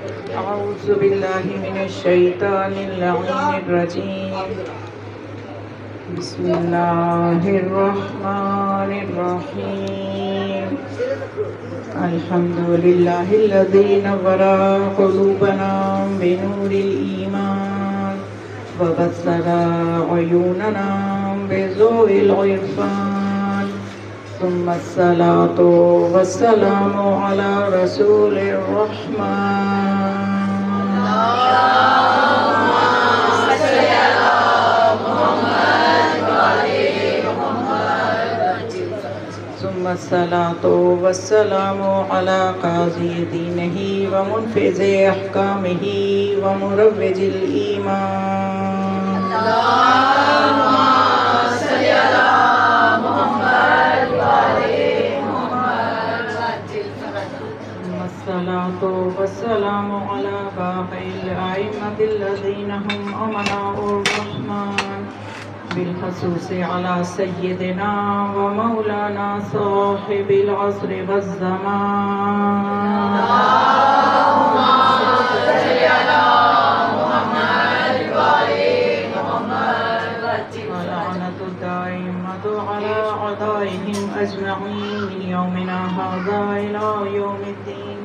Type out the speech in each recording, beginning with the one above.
أعوذ بالله من الشيطان اللعين الرجيم. بسم الله الرحمن الرحيم. الحمد لله الذي نور قلوبنا بنور الإيمان وبصر عيوننا بضوء العرفان، ثم الصلاة والسلام على رسول الرحمن. ثم الصلاة والسلام على قاضي دينه ومنفذ أحكامه ومروج الإيمان. الصلاة والسلام على باقي الأئمة الذين هم أمناء الرحمن، بالخصوص على سيدنا ومولانا صاحب العصر والزمان. اللهم صل على محمد وآل محمد. ولعنة الدائمة على أعدائهم أجمعين من يومنا هذا إلى يوم الدين.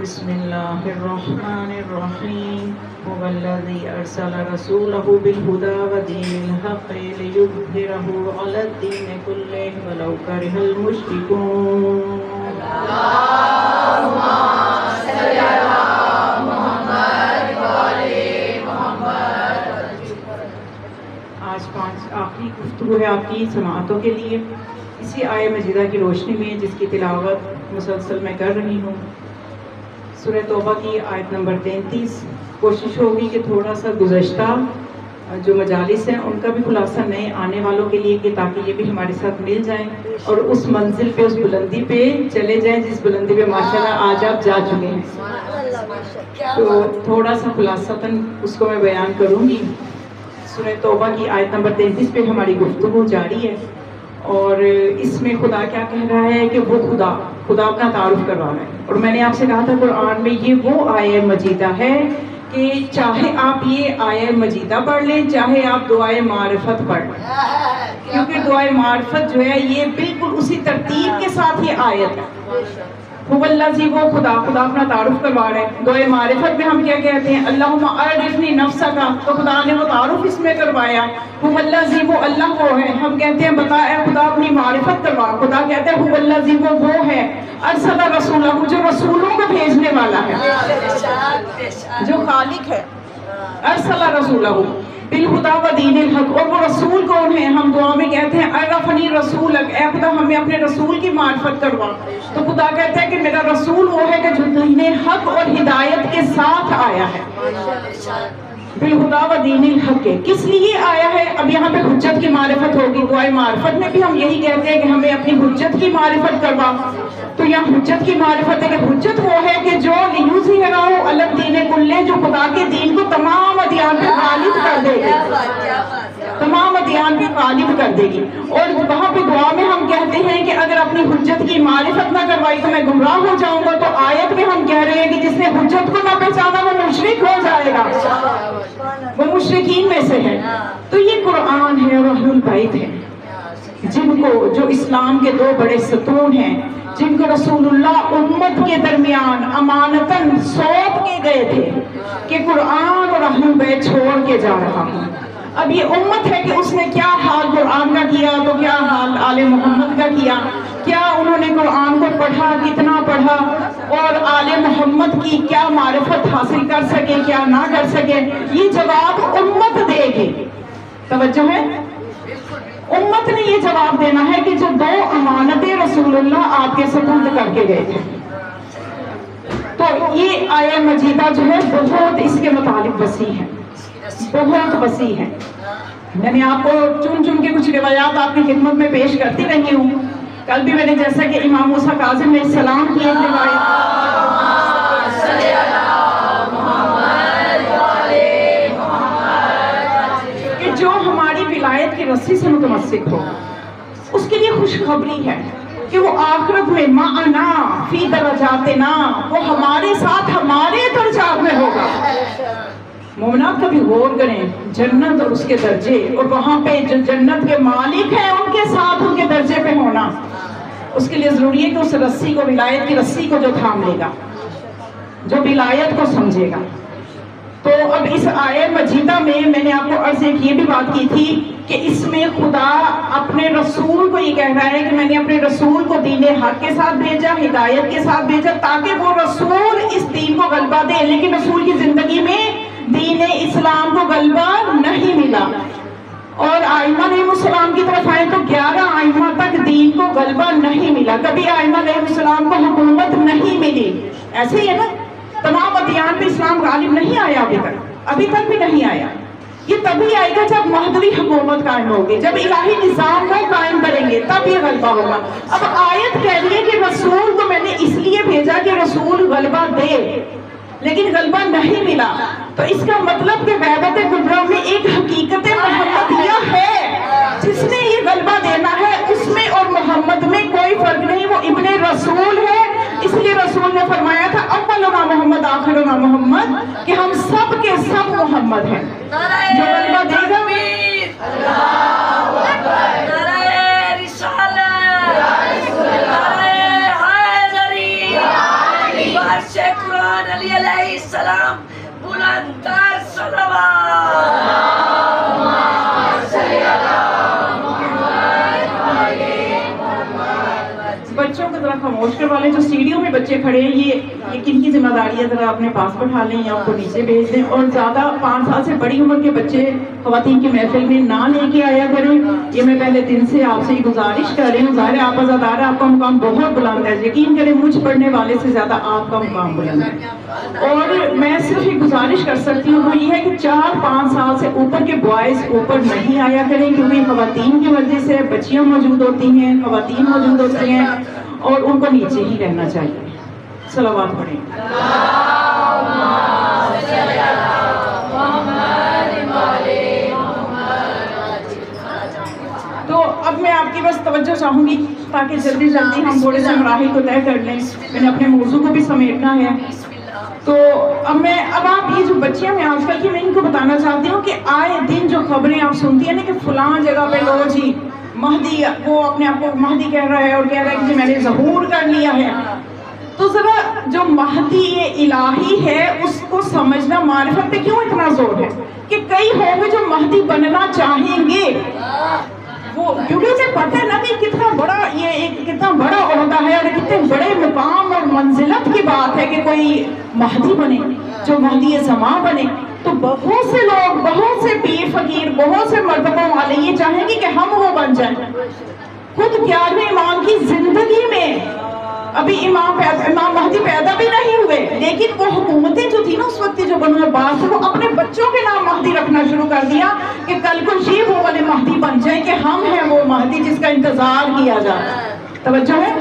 بسم الله الرحمن الرحيم. هو الذي أرسل رسوله بالهدى ودين الحق ليظهره على الدين كله ولو كره المشركون. اللهم صل على محمد وآل محمد. آج 5 آخری گفتگو ہے آپ کی سماعتوں کے لیے اسی آیہ مجیدہ کی روشنی میں جس کی تلاوت مسلسل میں کر رہی ہوں، سورہ توبہ کی آیت نمبر 33. کوشش ہوگی کہ تھوڑا سا گزشتہ جو مجالس ہیں ان کا بھی خلاصہ نئے آنے والوں کے لیے کہ تاکہ یہ بھی ہمارے ساتھ مل جائیں اور اس منزل پہ، اس بلندی پہ چلے جائیں جس بلندی پہ ماشاءاللہ آج آپ جا چکے ہیں. تو تھوڑا سا خلاصتاً اس کو میں بیان کروں گی. سورہ توبہ کی آیت نمبر 33 پہ ہماری گفتگو جاری ہے اور اس میں خدا کیا کہہ رہا ہے کہ وہ خدا اپنا تعارف کروا رہا ہے. اور میں نے آپ سے کہا تھا قرآن میں یہ وہ آیہ مجیدہ ہے کہ چاہے آپ یہ آیہ مجیدہ پڑھ لیں چاہے آپ دعائے معرفت پڑھ لیں، کیونکہ دعائے معرفت جو ہے یہ بالکل اسی ترتیب کے ساتھ یہ آیت ہے. هو الذی، وہ خدا اپنا تعارف کروا رہے ہیں. دعائے معرفت میں ہم کیا کہتے ہیں؟ اللہم اعرفنی نفسک، تو خدا نے وہ تعارف اس میں کروایا. هو الذی، وہ اللہ وہ ہے. ہم کہتے ہیں بتا اے خدا اپنی معرفت کروا. خدا کہتے ہیں هو الذی، وہ ہے ارسل رسولہ، جو رسولوں کو بھیجنے والا ہے، جو خالق ہے. ارسل رسولہ بالہدی و دین الحق. اور وہ رسول کون ہیں؟ ہم دعا میں کہتے ہیں عرفنی رسولک، اے خدا ہمیں اپنے رسول کی معرفت کروا. تو خدا کہتا ہے کہ میرا رسول وہ ہے کہ جو دین حق اور ہدایت کے ساتھ آیا ہے. بالہدی و دین الحق کے کس لیے آیا ہے؟ اب یہاں پہ حجت کی معرفت ہوگی. دعائے معرفت میں بھی ہم یہی کہتے ہیں کہ ہمیں اپنی حجت کی معرفت کروا. تو یہاں حجت کی معرفت ہے کہ حجت وہ ہے کہ جو لیظہرہ علی الدین کلہ، جو خدا کے دین کو تمام ادیان پہ غالب کر دے گی، تمام ادیان پہ غالب کر دے گی. اور وہاں پہ دعا میں ہم کہتے ہیں کہ اگر اپنی حجت کی معرفت نہ کروائی تو میں گمراہ ہو جاؤں گا. تو آیت میں ہم کہہ رہے ہیں کہ جس نے حجت کو نہ پہچانا وہ مشرک ہو جائے گا، وہ مشرکین میں سے ہے. تو یہ قرآن ہے اور اہل البیت ہے جن کو، جو اسلام کے 2 بڑے ستون ہیں، جن کو رسول اللہ امت کے درمیان امانتاً سونپ کے گئے تھے کہ قرآن اور اہل بیت چھوڑ کے جا رہا ہوں. اب یہ امت ہے کہ اس نے کیا حال قرآن کا کیا تو کیا حال آل محمد کا کیا. کیا انہوں نے قرآن کو پڑھا، کتنا پڑھا، اور آل محمد کی کیا معرفت حاصل کر سکے، کیا نہ کر سکے، یہ جواب امت دے گی. توجہ ہے، امت نے یہ جواب دینا ہے کہ جو 2 امانتیں رسول اللہ آپ کے سپرد کر کے گئے تھے. تو یہ آیہ مجیدہ جو ہے بہت اس کے متعلق وسیع ہے، بہت وسیع ہے. میں نے آپ کو چن کے کچھ روایات آپ کی خدمت میں پیش کرتی رہی ہوں. کل بھی میں نے جیسا کہ امام موسیٰ کاظم علیہ السلام کی ایک روایت کہ جو ہماری ولایت کی رسی سے متمسک ہو اس کے لیے خوشخبری ہے کہ وہ آخرت میں معنا فی درجاتنا، وہ ہمارے ساتھ ہمارے درجات مومنات کبھی غور کریں جنت اور اس کے درجے، اور وہاں پہ جو جنت کے مالک ہیں ان کے ساتھ ان کے درجے پہ ہونا، اس کے لیے ضروری ہے کہ اس رسی کو، ولایت کی رسی کو جو تھام لے گا، جو ولایت کو سمجھے گا۔ تو اب اس آیت مجیدہ میں نے آپ کو عرض ایک یہ بھی بات کی تھی کہ اس میں خدا اپنے رسول کو یہ کہہ رہا ہے کہ میں نے اپنے رسول کو دین حق کے ساتھ بھیجا، ہدایت کے ساتھ بھیجا، تاکہ وہ رسول اس دین کو غلبہ دے، لیکن رسول کی زندگی میں دین اسلام کو غلبہ نہیں ملا۔ اور آئمہ علیہ السلام کی طرف آئے تو 11 آئمہ تک دین کو غلبہ نہیں ملا، کبھی آئمہ علیہ السلام کو حکومت نہیں ملی۔ ایسے ہی ہے نا، تمام ادیان پہ اسلام غالب نہیں آیا ابھی تک بھی نہیں آیا۔ یہ تبھی آئے گا جب مہدوی حکومت قائم ہوگی، جب الہی نظام کو قائم کریں گے، تب یہ غلبہ ہوگا۔ اب آیت کہہ رہی ہے کہ رسول کو میں نے اس لیے بھیجا کہ رسول غلبہ دے، لیکن غلبہ نہیں ملا، تو اس کا مطلب کہ غیبت کبریٰ میں ایک حقیقت محمدیہ ہے، جس نے یہ غلبہ دینا ہے، اس میں اور محمد میں کوئی فرق نہیں، وہ ابن رسول ہے۔ اس لیے رسول نے فرمایا تھا اولنا محمد آخرنا محمد، کہ ہم سب کے سب محمد ہیں۔ جو غلبہ دے گا علی علیہ السلام بلندتر صلوات۔ بچوں کو ذرا خاموش کروا لیں، جو سیڑھیوں میں بچے کھڑے ہیں، یہ کن کی ذمہ داری ہے؟ ذرا اپنے پاس بٹھا لیں یا ان کو نیچے بھیج دیں، اور زیادہ 5 سال سے بڑی عمر کے بچے خواتین کی محفل میں نہ لے کے آیا کریں۔ یہ میں پہلے دن سے آپ سے گزارش کر رہی ہوں، ظاہر ہے آپ آزادار ہیں، آپ کا مقام بہت بلند ہے، یقین کریں مجھ پڑھنے والے سے زیادہ آپ کا مقام بلند ہے۔ اور میں صرف ایک گزارش کر سکتی ہوں، وہ یہ ہے کہ 4-5 سال سے اوپر کے بوائز اوپر نہیں آیا کریں، کیونکہ خواتین کی وجہ سے بچیاں موجود ہوتی ہیں، خواتین موجود ہوتی ہیں، اور ان کو نیچے ہی رہنا چاہیے۔ صلوات پڑھیں۔ تو اب میں آپ کی بس توجہ چاہوں گی تاکہ جلدی ہم تھوڑے سے مراحل کو طے کر لیں، میں نے اپنے موضوع کو بھی سمیٹنا ہے۔ تو اب آپ یہ جو بچیاں ہیں آج کل کی، میں ان کو بتانا چاہتی ہوں کہ آئے دن جو خبریں آپ سنتی ہیں نا کہ فلاں جگہ پہ لو جی مہدی، وہ اپنے آپ کو مہدی کہہ رہا ہے اور کہہ رہا ہے کہ میں نے ظہور کر لیا ہے، تو ذرا جو مہدی الہی ہے اس کو سمجھنا، معرفت پہ کیوں اتنا زور ہے کہ کئی ہوں گے جو مہدی بننا چاہیں گے، وہ کیونکہ اسے پتہ ہے نا کہ کتنا بڑا یہ ایک کتنا بڑا عہدہ ہے اور کتنے بڑے مقام اور منزلت کی بات ہے کہ کوئی مہدی بنے، جو مہدی زمان بنے۔ تو بہت سے لوگ، بہت سے پیر فقیر، بہت سے مرتبہ والے یہ چاہیں گے کہ ہم وہ بن جائیں۔ خود 11ویں امام کی زندگی میں ابھی امام مہدی پیدا بھی نہیں ہوئے، لیکن وہ حکومتیں جو تھی نا اس وقت جو بنو عباس تھے، وہ اپنے بچوں کے نام مہدی رکھنا شروع کر دیا کہ کل کو یہ وہ والے مہدی بن جائیں کہ ہم ہیں وہ مہدی جس کا انتظار کیا جائے۔ توجہ ہے؟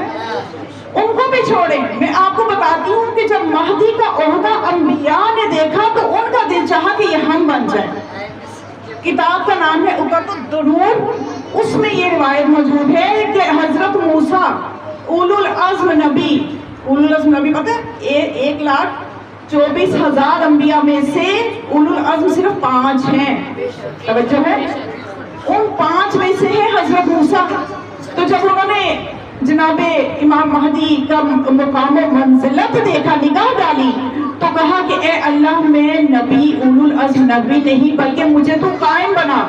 ان کو بھی چھوڑیں۔ میں آپ کو بتاتی ہوں کہ جب مہدی کا عہدہ انبیاء نے دیکھا تو ان کا دل چاہا کہ یہ ہم بن جائیں۔ کتاب کا نام ہے اقرۃ الدرور، اس میں یہ روایت موجود ہے کہ حضرت موسیٰ اولو العزم نبی، اولو العزم نبی پتہ ہے 1,24,000 انبیاء میں سے اولو العزم صرف 5 ہیں۔ توجہ ہے؟ ان 5 میں سے ہے حضرت موسیٰ۔ تو جب انہوں نے جناب امام مہدی کا مقام و منزلت دیکھا، نگاہ ڈالی، تو کہا کہ اے اللہ میں نبی اولو العزم نبی نہیں بلکہ مجھے تو قائم بنا۔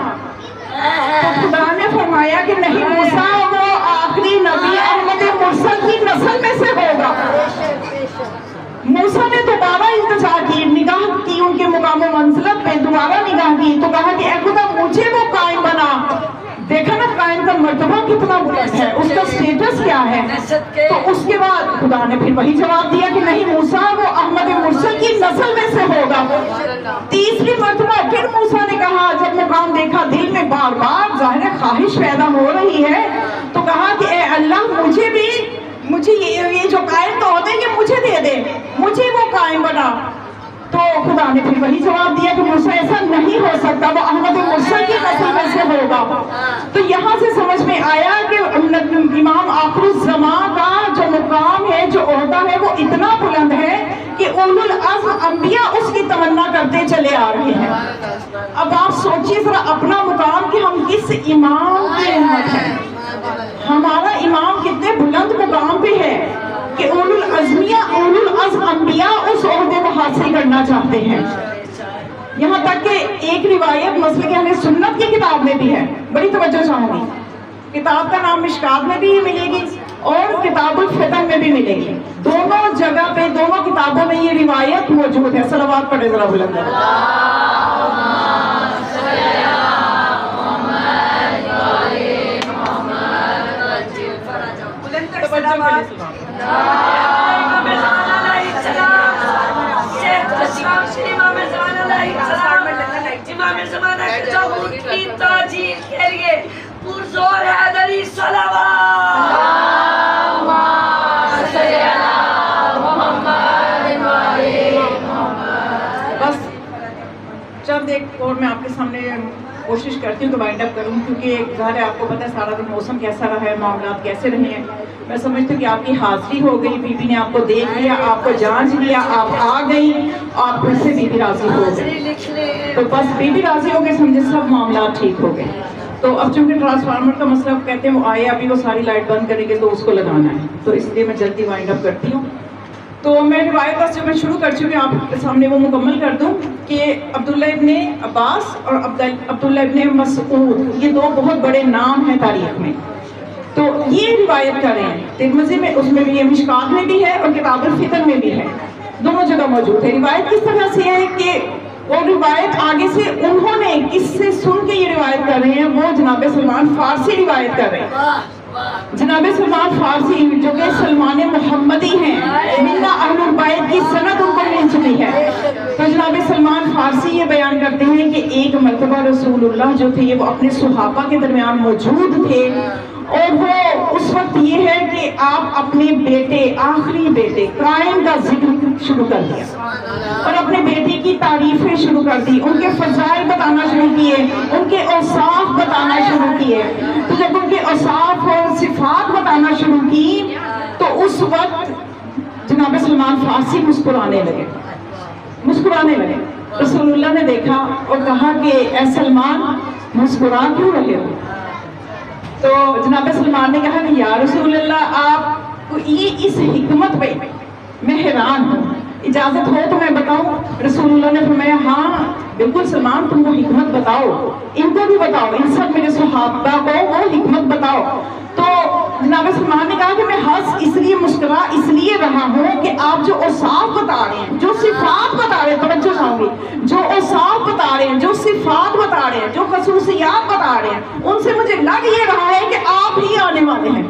تو خدا نے فرمایا کہ نہیں موسیٰ، وہ آخری نبی احمد مرسل کی نسل میں سے ہوگا۔ موسیٰ نے دوبارہ التجا کی، نگاہ کی ان کے مقام و منزلت پہ، دوبارہ نگاہ کی تو کہا کہ اے خدا مجھے وہ قائم بنا۔ دیکھا نا قائم کا مرتبہ کتنا بلند ہے، اس کا سٹیٹس کیا ہے۔ تو اس کے بعد خدا نے پھر وہی جواب دیا کہ نہیں موسیٰ، وہ احمد مرسل کی نسل میں سے ہوگا۔ تیسری مرتبہ پھر موسیٰ نے کہا، جب مقام دیکھا دل میں بار بار ظاہر خواہش پیدا ہو رہی ہے، تو کہا کہ اے اللہ مجھے یہ جو قائم تو ہوتے ہیں کہ مجھے دے دے، مجھے وہ قائم بنا۔ تو خدا نے پھر وہی جواب دیا کہ موسیٰ ایسا نہیں ہو سکتا، وہ احمد مرسل کی نسل میں سے ہوگا۔ تو یہاں سے سمجھ میں آیا کہ امام آخر الزمان کا جو مقام ہے، جو عہدہ ہے، وہ اتنا بلند ہے کہ اولو العزم انبیاء اس کی تمنا کرتے چلے آ رہے ہیں۔ امام کی امت ہے. ہمارا امام کتنے بلند مقام پہ ہے کہ اولو العزم انبیاء اس عہدے کو حاصل کرنا چاہتے ہیں. یہاں تک کہ ایک روایت مسلک اہل سنت کی کتاب میں بھی ہے, بڑی توجہ چاہوں گی. کتاب کا نام مشکات میں بھی ملے گی اور کتاب الفتن میں بھی ملے گی. دونوں جگہ پہ, دونوں کتابوں میں یہ روایت موجود ہے. صلوات پڑھے ذرا بلند. امام زمانہ کے ظہور کی تاجیل کے لیے پرزور حیدری صلوات. بس چند ایک اور میں آپ کے سامنے کوشش کرتی ہوں کہ وائنڈ اپ کروں, کیونکہ ظاہر ہے آپ کو پتہ ہے سارا دن موسم کیسا رہا ہے, معاملات کیسے رہے ہیں. میں سمجھتی ہوں کہ آپ کی حاضری ہو گئی, بی بی نے آپ کو دیکھ لیا, آپ کو جانچ لیا, آپ آ گئی, آپ پھر سے بی بی راضی ہو گئی. تو بس بی بی راضی ہو گئے, سمجھے سب معاملات ٹھیک ہو گئے. تو اب چونکہ ٹرانسفارمر کا مسئلہ کہتے ہیں وہ آئے, ابھی وہ ساری لائٹ بند کریں گے تو اس کو لگانا ہے, تو اس لیے میں جلدی وائنڈ اپ کرتی ہوں. تو میں روایت بس جو میں شروع کر چکی ہوں آپ کے سامنے وہ مکمل کر دوں کہ عبداللہ ابن عباس اور عبداللہ ابن مسعود یہ دو بہت بڑے نام ہیں تاریخ میں. تو یہ روایت کر رہے ہیں ترمذی میں, اس میں بھی ہے, مشکات میں بھی ہے اور کتاب الفتن میں بھی ہے, دونوں جگہ موجود ہے. روایت کس طرح سے ہے کہ وہ روایت آگے سے انہوں نے کس سے سن کے یہ روایت کر رہے ہیں, وہ جناب سلمان فارسی روایت کر رہے ہیں. جناب سلمان فارسی جو کہ سلمان محمدی ہیں, منا اہل البیت کی سند ان کو مل چکی ہے. تو جناب سلمان فارسی یہ بیان کرتے ہیں کہ ایک مرتبہ رسول اللہ جو تھے وہ اپنے صحابہ کے درمیان موجود تھے, اور وہ اس وقت یہ ہے کہ آپ اپنے بیٹے, آخری بیٹے قائم کا ذکر شروع کر دیا اور اپنے بیٹے کی تعریفیں شروع کر دی, ان کے فضائل بتانا شروع کیے, ان کے اوصاف بتانا شروع کیے. تو جب ان کے اوصاف اور صفات بتانا شروع کی تو اس وقت جناب سلمان فارسی مسکرانے لگے. رسول اللہ نے دیکھا اور کہا کہ اے سلمان مسکرا کیوں رہے ہو؟ تو جناب سلمان نے کہا کہ یا رسول اللہ آپ کو یہ اس حکمت پہ میں حیران ہوں, اجازت ہو تو میں بتاؤں؟ رسول اللہ نے فرمایا ہاں بالکل سلمان, تم وہ حکمت بتاؤ, ان کو بھی بتاؤ, ان سب میرے صحابہ کو وہ حکمت بتاؤ. تو جناب سلمان نے کہا کہ میں ہنس اس لیے, مسکرا اس لیے رہا ہوں کہ آپ جو اوصاف بتا رہے ہیں, جو صفات بتا رہے ہیں, توجہ چاہوں گی, جو اوصاف بتا رہے ہیں, جو صفات بتا رہے ہیں, جو خصوصیات بتا رہے ہیں, ان سے مجھے لگ یہ رہا ہے کہ آپ ہی آنے والے ہیں,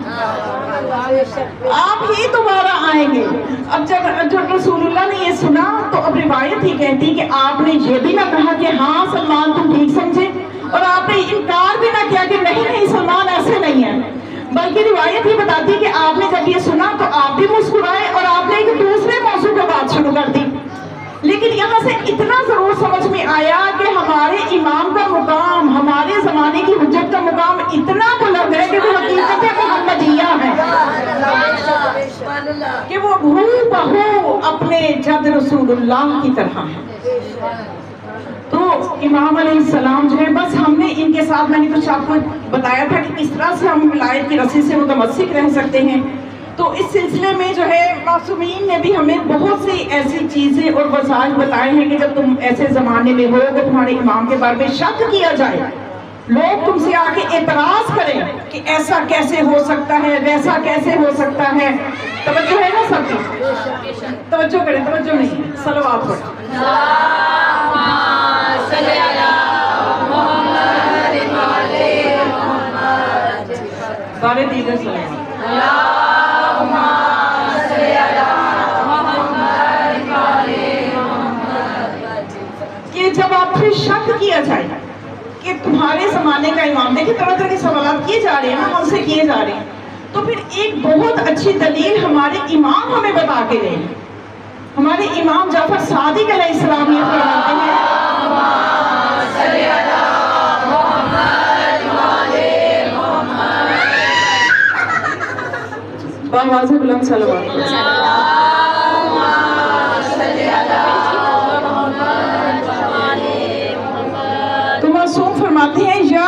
آپ ہی دوبارہ آئیں گے. اب جب رسول اللہ نے یہ سنا تو اب روایت ہی کہتی کہ آپ نے یہ بھی نہ کہا کہ ہاں سلمان تم ٹھیک سمجھے, اور آپ نے انکار بھی نہ کیا کہ نہیں سلمان ایسے نہیں ہے, بلکہ روایت ہی بتاتی کہ آپ نے جب یہ سنا تو آپ بھی مسکرائے اور آپ نے ایک دوسرے موضوع پہ بات شروع کر دی. لیکن یہاں سے اتنا ضرور سمجھ میں آیا کہ ہمارے امام کا مقام, ہمارے زمانے کی حجت کا مقام اتنا بلند ہے کہ وہ حقیقت محمدیہ ہے, کہ وہ ہو بہو اپنے جد رسول اللہ کی طرح ہے. تو امام علیہ السلام جو ہے, بس ہم نے ان کے ساتھ, میں نے کچھ آپ کو بتایا تھا کہ کس طرح سے ہم ولایت کی رسی سے متمسک رہ سکتے ہیں. تو اس سلسلے میں جو ہے معصومین نے بھی ہمیں بہت سی ایسی چیزیں اور وسائل بتائے ہیں کہ جب تم ایسے زمانے میں ہو کہ تمہارے امام کے بارے میں شک کیا جائے, لوگ تم سے آ کے اعتراض کریں کہ ایسا کیسے ہو سکتا ہے, ویسا کیسے ہو سکتا ہے. توجہ ہے نا سب کی؟ توجہ کریں, توجہ نہیں, صلوات پڑھیں. سارے دیگر صلوات. کہ جب آپ پھر شک کیا جائے کہ تمہارے زمانے کا امام, دیکھیں طرح طرح کے سوالات کیے جا رہے ہیں نا, ہم سے کیے جا رہے ہیں, تو پھر ایک بہت اچھی دلیل ہمارے امام ہمیں بتا کے دیں. ہمارے امام جعفر صادق علیہ السلام یہ فرماتے ہیں, بآواز بلند صلوات. تو معصوم فرماتے ہیں یا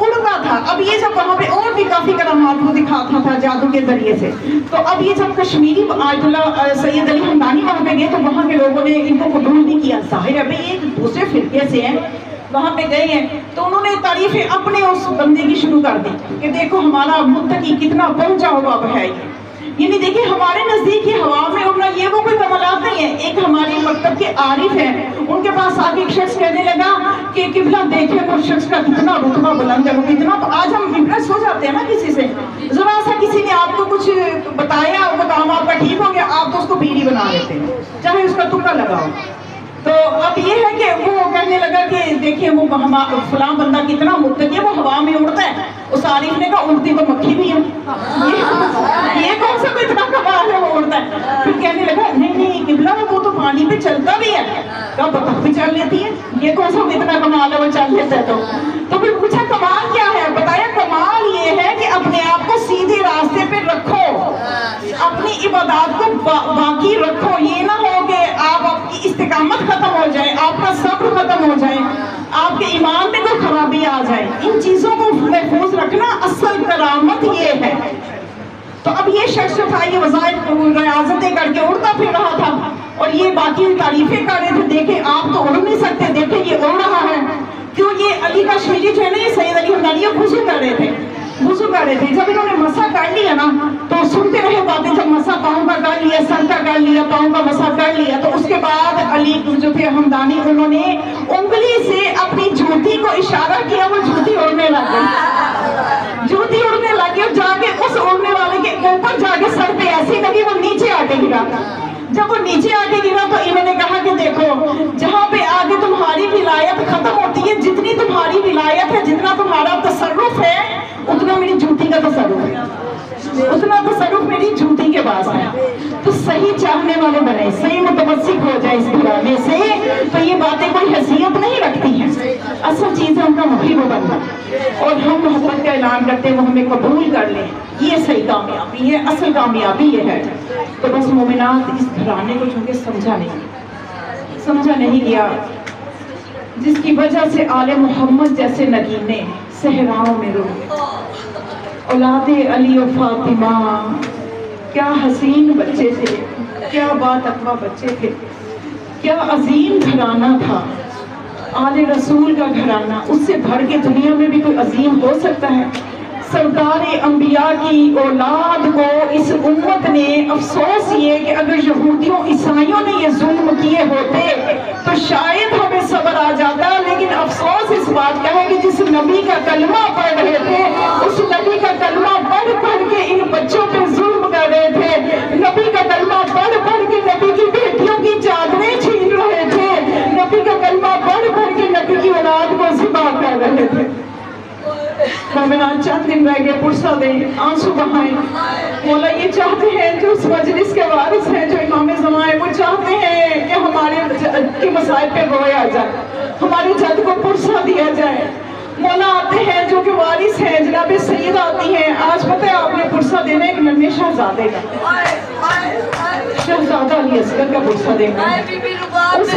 اڑتا تھا. اب یہ جب وہاں پہ اور بھی کافی کرامات کو دکھاتا تھا جادو کے ذریعے سے. تو اب یہ جب کشمیری آیت اللہ سید علی ہمدانی وہاں پہ گئے تو وہاں کے لوگوں نے ان کو قبول نہیں کیا. ظاہر ہے بھائی یہ دوسرے فرقے سے ہیں, وہاں پہ گئے ہیں تو انہوں نے تعریفیں اپنے اس بندے کی شروع کر دی کہ دیکھو ہمارا متقی کتنا پہنچا ہوا اب ہے یہ. یعنی دیکھیں ہمارے نزدیک یہ ہوا میں اڑنا یہ وہ کوئی کمالات نہیں ہے. ایک ہمارے مکتب کے عارف ہیں, ان کے پاس آگے ایک شخص کہنے لگا کہ قبلہ دیکھیں وہ شخص کا کتنا رتبہ بلند ہے, وہ کتنا. آج ہم امپریس ہو جاتے ہیں نا کسی سے, ذرا سا کسی نے آپ کو کچھ بتایا, وہ کام آپ کا ٹھیک ہو گیا, آپ تو اس کو پیری بنا لیتے ہیں چاہے اس کا تکا لگاؤ. تو اب یہ ہے کہ وہ کہنے لگا کہ دیکھیں وہ فلاں بندہ کتنا متقی ہے, وہ ہوا میں اڑتا ہے. اس عارف نے کہا اڑتی تو مکھی بھی ہے, یہ کون سا کوئی اتنا کمال ہے وہ اڑتا ہے. پھر کہنے لگا نہیں نہیں قبلہ وہ تو پانی پہ چلتا بھی ہے. کہا بطخ بھی چل لیتی ہے, یہ کون سا اتنا کمال ہے وہ چل لیتا ہے. تو پھر پوچھا کمال کیا ہے, بتایا کمال یہ ہے کہ اپنے آپ کو سیدھے راستے پہ رکھو, اپنی عبادات کو باقی رکھو. یہ نہ ہو کہ آپ کی استقامت ختم ہو جائے, آپ کا صبر ختم ہو جائے, آپ کے ایمان میں کوئی خرابی آ جائے. ان چیزوں کو محفوظ رکھنا اصل کرامت یہ ہے. تو اب یہ شخص جو تھا یہ وظائف ریاضتیں کر کے اڑتا پھر رہا تھا اور یہ باقی تعریفیں کر رہے تھے. دیکھیں آپ تو اڑ نہیں سکتے, دیکھیں یہ اڑ رہا ہے. کیوں یہ علی کشمیری جو ہے نا یہ سید علی ہمدانی وضو کر رہے تھے, وضو کر رہے تھے. جب انہوں نے مسح کر لیا نا تو سنتے رہے باتیں. جب مسح پاؤں کا کر لیا, سر کا کر لیا, پاؤں کا مسح کر لیا, تو اس کے بعد علی جو تھے ہمدانی انہوں نے انگلی سے اپنی جوتی کو اشارہ کیا, وہ جوتی اڑنے لگ گئی. جوتی اڑنے لگی اور جا کے اس اڑنے والے کے اوپر جا کے سر پہ ایسی لگی وہ نیچے آ کے گرا. جب وہ نیچے آ کے گرا تو انہوں نے کہا کہ دیکھو جہاں پہ آگے تمہاری ولایت ختم ہوتی ہے, جتنی تمہاری ولایت ہے, جتنا تمہارا تصرف ہے, اتنا میری جوتی کا تصرف ہے, اتنا تصرف میری جوتی کے پاس ہے. تو صحیح چاہنے والے بنے, صحیح متمسک ہو جائے اس گھرانے سے, تو یہ باتیں کوئی حیثیت نہیں رکھتی ہیں. اصل چیز ہے ان کا محب بننا, اور ہم محبت کا اعلان کرتے ہیں وہ ہمیں قبول کر لیں. یہ صحیح کامیابی ہے, اصل کامیابی یہ ہے. تو بس مومنات اس گھرانے کو چونکہ سمجھا نہیں گیا, جس کی وجہ سے آل محمد جیسے نگینے صحراؤں میں رو گئے. اولاد علی و فاطمہ کیا حسین بچے تھے, کیا باتقوا بچے تھے, کیا عظیم گھرانہ تھا. آل رسول کا گھرانہ, اس سے بڑھ کے دنیا میں بھی کوئی عظیم ہو سکتا ہے. سردار انبیاء کی اولاد کو اس امت نے, افسوس یہ کہ اگر یہودیوں عیسائیوں نے یہ ظلم کیے ہوتے تو شاید ہمیں صبر آ جاتا, لیکن افسوس اس بات کا ہے کہ جس نبی کا کلمہ پڑھ رہے تھے اس نبی کا کلمہ پڑھ کے ان بچوں پہ ظلم کر رہے تھے. نبی کا کلمہ پڑھ کے نبی کی بیٹیوں کی چادریں چھین رہے تھے. نبی کا کلمہ پڑھ کے نبی کی اولاد کو ذبح کر رہے تھے. مومنان چند دن رہ گئے, پرسہ دیں, آنسو بہائیں. مولا یہ چاہتے ہیں جو اس مجلس کے وارث ہیں, جو امام زمان ہیں, وہ چاہتے ہیں کہ ہمارے کے مسائل پہ رویا جائے, ہمارے جد کو پرسہ دیا جائے. مولا آتے ہیں جو کہ وارث ہیں, جناب سید آتی ہیں. آج پتہ ہے آپ نے پرسہ دینا ایک ننھے شہزادے کا, شہزادہ علی اصغر کا پرسہ دینا. اس